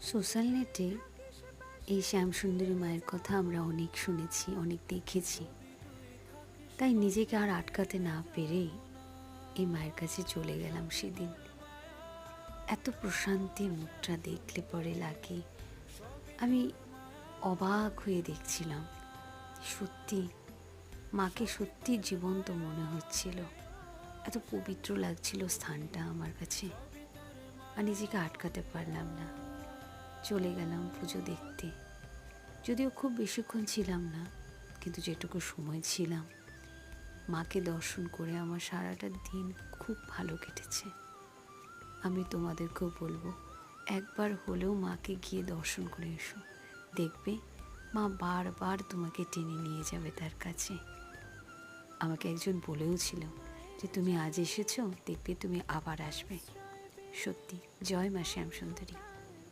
Social নেটে এই শ্যামসুন্দরী মায়ের কথা আমরা অনেক শুনেছি, অনেক দেখেছি। তাই নিজেকে আর আটকাতে না পেরেই এই মায়ের কাছে চলে গেলাম সেদিন। এত প্রশান্তির মুখটা দেখলে পরে লাগে, আমি অবাক হয়ে দেখছিলাম। সত্যি মাকে সত্যি জীবন্ত মনে হচ্ছিল, এত পবিত্র লাগছিল স্থানটা আমার কাছে। আর নিজেকে আটকাতে পারলাম না, চলে গেলাম পুজো দেখতে। যদিও খুব বেশিক্ষণ ছিলাম না, কিন্তু যেটুকু সময় ছিলাম মাকে দর্শন করে আমার সারাটা দিন খুব ভালো কেটেছে। আমি তোমাদেরকেও বলবো, একবার হলেও মাকে গিয়ে দর্শন করে এসো। দেখবে মা বারবার তোমাকে টেনে নিয়ে যাবে তার কাছে। আমাকে একজন বলেও ছিল যে তুমি আজ এসেছো, দেখবে তুমি আবার আসবে। সত্যি, জয় মা শ্যামসুন্দরী।